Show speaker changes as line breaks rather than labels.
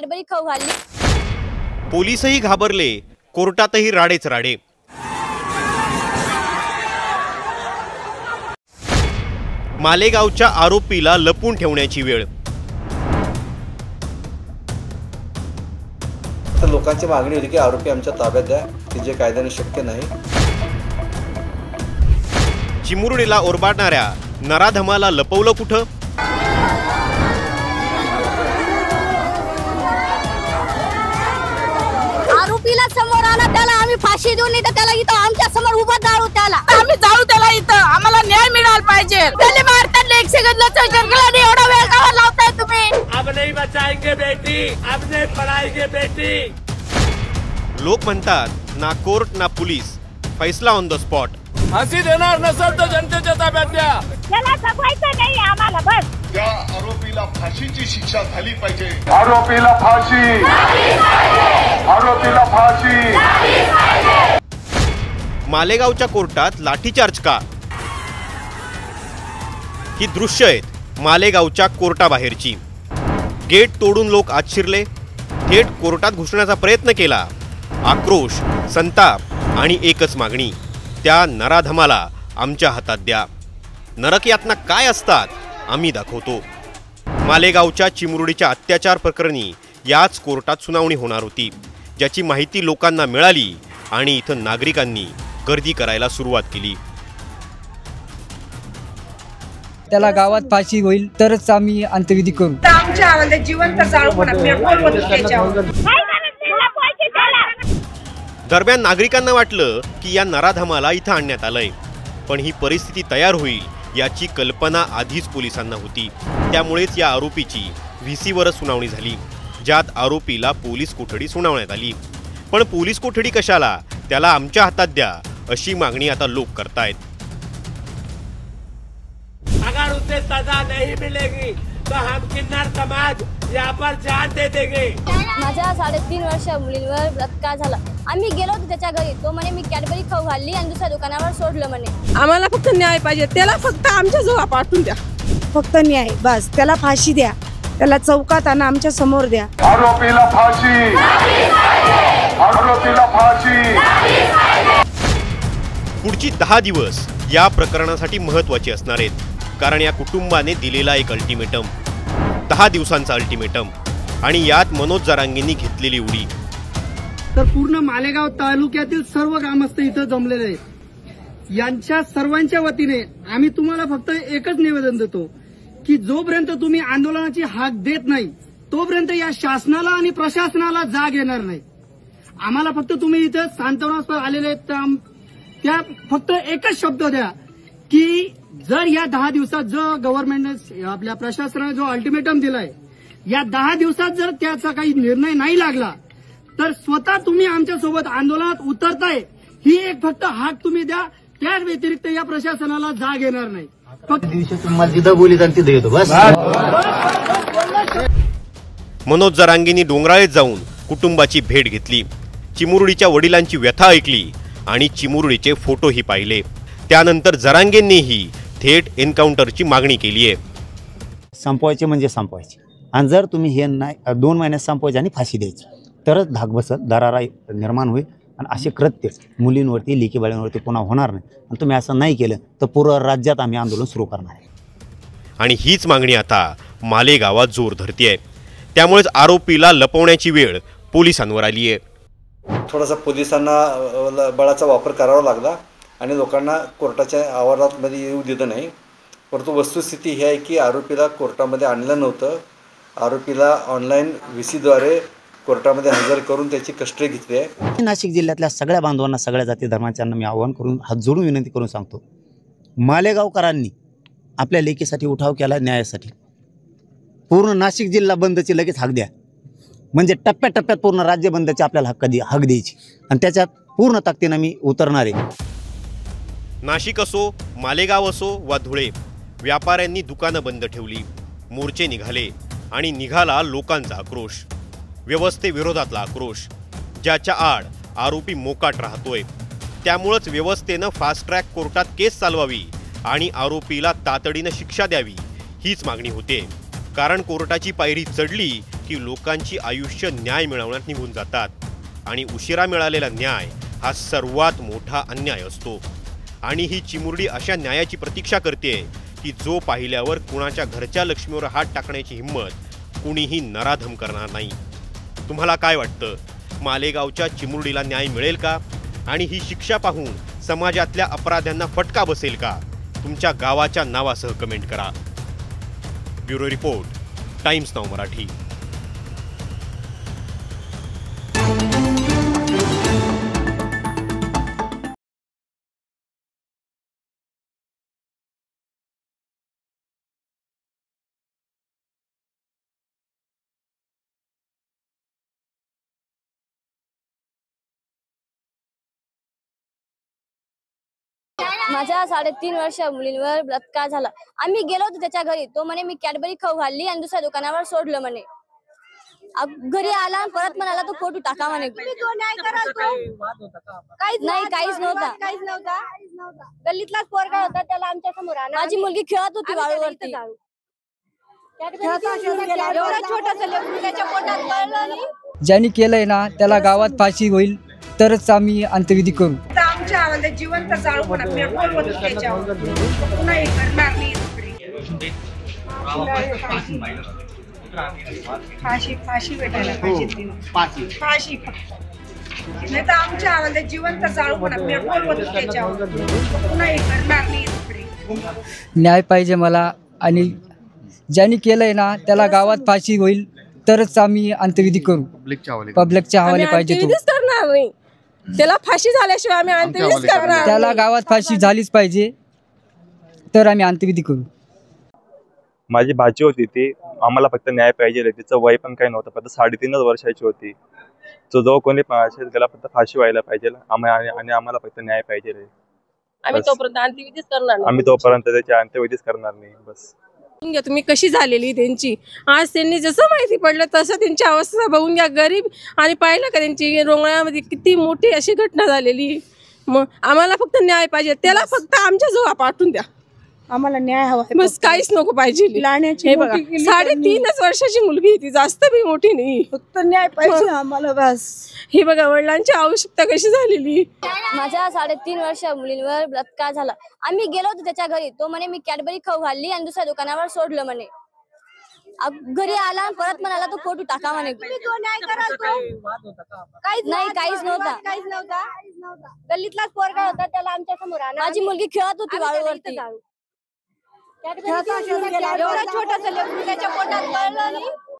Cadbury खाऊ घालली।
पोलीसही घाबरले, कोर्टातही राडेच राडे। मालेगावच्या आरोपीला लपून ठेवण्याची वेळ।
तर लोकांची मागणी होती की आरोपी आमच्या ताब्यात द्या, की जे कायद्याने शक्य नाही।
चिमुरडीला ओरबाडणाऱ्या नराधमाला लपवलं कुठं?
आरोपीला समोर आणा, त्याला आम्ही फाशी देऊ, नाही तर त्याला इथं आमच्या समोर उभा जाळू, त्याला
आम्ही जाळू त्याला इथं। आम्हाला न्याय मिळाला पाहिजे। त्याला मारताना 1 सेकंदला चर्चला एवढा वेळ का लावताय तुम्ही?
अब नहीं बचाएंगे बेटी, अब नहीं पढ़ाएंगे बेटी।
लोक म्हणतात ना कोर्ट ना पोलीस, फैसला ऑन द स्पॉट।
फाशी देणार नसेल तर जनतेच्या ताब्यात द्या।
त्याला जगवायचं नाही आम्हाला, बस
त्या आरोपीला फाशीची शिक्षा झाली पाहिजे। आरोपीला फाशी, आरोपीला फाशी।
मालेगावच्या कोर्टात लाठीचार्ज का? ही दृश्य आहेत मालेगावच्या कोर्टाबाहेरची। गेट तोडून लोक आत शिरले, थेट कोर्टात घुसण्याचा प्रयत्न केला। आक्रोश, संताप आणि एकच मागणी, त्या नराधमाला आमच्या हातात द्या। नरक यातना काय असतात आम्ही दाखवतो। मालेगावच्या चिमुरडीच्या अत्याचार प्रकरणी याच कोर्टात सुनावणी होणार होती, ज्याची माहिती लोकांना मिळाली आणि इथं नागरिकांनी गर्दी करायला सुरुवात केली।
त्याला गावात फाशी होईल तरच आम्ही अंत्यविधी करू।
आमच्या जिवंत जाळू
दरम्यान नागरिकांना वाटलं की या नराधमाला इथं आणण्यात आलंय, पण ही परिस्थिती तयार होईल याची कल्पना आधीच पोलिसांना होती। त्यामुळेच या आरोपीची व्हीसीवर सुनावणी झाली, ज्यात आरोपीला पोलीस कोठडी सुनावण्यात आली। पण पोलीस कोठडी कशाला, त्याला आमच्या हातात द्या अशी मागणी आता लोक करतायत।
अगर उसे सजा नहीं मिलेगी तो हम किन्नर समाज यहाँ पर जान दे देंगे।
माझ्या 3.5 वर्ष मुलींवर बलात्कार झाला। आम्ही गेलो होतो त्याच्या घरी, तो म्हणे मी कॅडबरी खाऊ घालली आणि दुसऱ्या दुकानावर सोडलं म्हणे।
आम्हाला फक्त न्याय पाहिजे, त्याला फक्त आमच्या जवळ पाठवून द्या।
फक्त न्याय बस, त्याला फाशी द्या, त्याला चौकात आणा, आमच्या समोर द्या।
आरोपीला फाशी, आरोपीला फाशी।
पुढची 10 दिवस या प्रकरणासाठी महत्त्वाची असणार आहेत, कारण या कुटुंबाने दिलेला एक अल्टिमेटम, 10 दिवसांचा अल्टिमेटम, आणि यात मनोज जरांगेंनी घेतलेली उडी।
तर पूर्ण मालेगाव तालुक्यातील सर्व ग्रामस्थ इथं जमलेले आहेत। यांच्या सर्वांच्या वतीने आम्ही तुम्हाला फक्त एकच निवेदन देतो की जोपर्यंत तुम्ही आंदोलनाची हाक देत नाही तोपर्यंत या शासनाला आणि प्रशासनाला जाग येणार नाही। आम्हाला फक्त तुम्ही इथं सांत्वनास्पद आलेले त्या फक्त एकच शब्द द्या की जर या 10 दिवसात जो गव्हर्नमेंटने आपल्या प्रशासनाने जो अल्टिमेटम दिलाय, या 10 दिवसात जर त्याचा काही निर्णय नाही लागला तर स्वतः तुम्ही आमच्या सोबत आंदोलनात उतरताय, ही एक फक्त हाक तुम्ही द्या। त्या व्यतिरिक्त या प्रशासनाला जाग येणार नाही।
मनोज जरांगेंनी डोंगराळेत जाऊन कुटुंबाची भेट घेतली, चिमुरडीच्या वडिलांची व्यथा ऐकली आणि चिमुरडीचे फोटोही पाहिले। त्यानंतर जरांगेंनीही थेट एन्काउंटरची मागणी केली आहे।
संपवायचे म्हणजे संपवायचे, आणि जर तुम्ही हे नाही 2 महिन्यात संपवायचे आणि फाशी द्यायची तरच धाक बसत, दरारा निर्माण होईल आणि असे कृत्य मुलींवरती, लेकी बाळांवरती पुन्हा होणार नाही। आणि तुम्ही असं नाही केलं तर पूर्ण राज्यात आम्ही आंदोलन सुरू करणार आहे।
आणि हीच मागणी आता मालेगावात जोर धरतीये। त्यामुळेच आरोपीला लपवण्याची वेळ पोलिसांवर आली आहे।
थोडासा पोलिसांना बळाचा वापर करावा लागला आणि लोकांना कोर्टाच्या आवारामध्ये येऊ दिलं नाही। परंतु वस्तुस्थिती ही आहे की आरोपीला कोर्टामध्ये आणलं नव्हतं। आरोपीला ऑनलाईन व्हीसीद्वारे कोर्टामध्ये हजर करून त्याची कस्टडी घेतली आहे।
नाशिक जिल्ह्यातल्या सगळ्या बांधवांना, सगळ्या जाती धर्माच्यांना मी आवाहन करून, हात जोडून विनंती करून सांगतो, मालेगावकरांनी आपल्या लेकीसाठी उठाव केला, न्यायासाठी। पूर्ण नाशिक जिल्हा बंदची लगेच हाक द्या, म्हणजे टप्प्याटप्प्यात पूर्ण राज्य बंदची आपल्याला हक द्यायची, आणि त्याच्यात पूर्ण ताकदीने मी उतरणार आहे।
नाशिक असो, मालेगाव असो वा धुळे, व्यापाऱ्यांनी दुकानं बंद ठेवली, मोर्चे निघाले आणि निघाला लोकांचा आक्रोश, व्यवस्थेविरोधातला आक्रोश, ज्याच्या आड आरोपी मोकाट राहतोय। त्यामुळेच व्यवस्थेनं फास्ट ट्रॅक कोर्टात केस चालवावी आणि आरोपीला तातडीनं शिक्षा द्यावी हीच मागणी होते। कारण कोर्टाची पायरी चढली की की लोकांची आयुष्य न्याय मिळवण्यात निघून जातात आणि उशिरा मिळालेला न्याय हा सर्वात मोठा अन्याय असतो। आणि ही चिमुरडी अशा न्यायाची प्रतीक्षा करते की जो पाहिल्यावर कुणाच्या घरच्या लक्ष्मीवर हात टाकण्याची हिंमत कुणीही नराधम करणार नाही। तुम्हाला काय वाटतं, मालेगावच्या चिमुरडीला न्याय मिळेल का? आणि ही शिक्षा पाहून समाजातल्या अपराध्यांना फटका बसेल का? तुमच्या गावाच्या नावासह कमेंट करा। Bureau report, times now Marathi.
माझ्या 3.5 वर्ष मुलींवर बलात्कार झाला। आम्ही गेलो होतो त्याच्या घरी, तो म्हणे मी कॅडबरी खाऊ घालली आणि दुसऱ्या दुकानावर सोडलं म्हणे। घरी आला परत म्हणाला तो फोटो टाका म्हणे। काहीच नव्हता। गल्लीतलाच पोरगा होता, त्याला आमच्या समोर आणा। माझी मुलगी खेळत होती वाळूवरती। एवढा छोटासा लेकरू त्याच्या पोटात कळलं नाही।
ज्यांनी केलंय ना त्याला गावात फाशी होईल तरच आम्ही अंत्यविधी करू।
आमच्या आवाजात जिवंत जाळू पण पेट्रोल होतं त्याच्यावर पुन्हा हे करणार नाही। फाशी भेटायला पाहिजे, फाशी नाही तर आमच्या आवाजात जिवंत जाळू पण पेट्रोल होतं त्याच्यावर पुन्हा हे करणार नाही।
न्याय पाहिजे मला, आणि ज्यांनी केलंय ना त्याला गावात फाशी होईल तरच आम्ही अंत्यविधी करू। पब्लिकच्या हवाले पाहिजे तो
करणार नाही, त्याला फाशी झाल्याशिवाय आम्ही अंत्यविधी करणार।
त्याला गावात फाशी झालीच पाहिजे तर आम्ही अंत्यविधी करू।
माझी भाची होती ती, आम्हाला फक्त न्याय पाहिजे। तिचं वय पण काही नव्हतं, फक्त 3.5 वर्षाची होती। जो कोणी पण असेल त्याला फक्त फाशी व्हायला पाहिजे आणि आम्हाला फक्त न्याय पाहिजे।
आम्ही तोपर्यंत अंत्यविधीच करणार नाही।
आम्ही तोपर्यंत त्याची अंत्यविधीच करणार नाही बस।
तुम्ही कशी झालेली त्यांची, आज त्यांनी जसं माहिती पडलं तसं त्यांची अवस्था बघून घ्या। गरीब आणि पाहिलं का त्यांची रोंगळ्यामध्ये किती मोठी अशी घटना झालेली। मग आम्हाला फक्त न्याय पाहिजे, त्याला फक्त आमच्या जवळ पाठवून द्या।
आम्हाला न्याय हवा,
बस काहीच नको पाहिजे। हे बघा 3.5 वर्षाची मुलगी, ती जास्त बी मोठी नाही,
फक्त न्याय पाहिजे आम्हाला बस।
हे बघा वडिलांची आवश्यकता कशी झालेली।
माझ्या 3.5 वर्ष मुलींवर बलात्कार झाला। आम्ही गेलो होतो त्याच्या घरी, तो म्हणे मी कॅडबरी खाऊ घालली आणि दुसऱ्या दुकानावर सोडलं म्हणे। घरी आला परत म्हणाला तो फोटो टाका म्हणे। काहीच नव्हता। गल्लीतलाच पोरगा होता, त्याला आमच्या समोर आणा। माझी मुलगी खेळत होती वाळूवरती। एवढा छोटासा लेकरू त्याच्या पोटात कळलं नाही।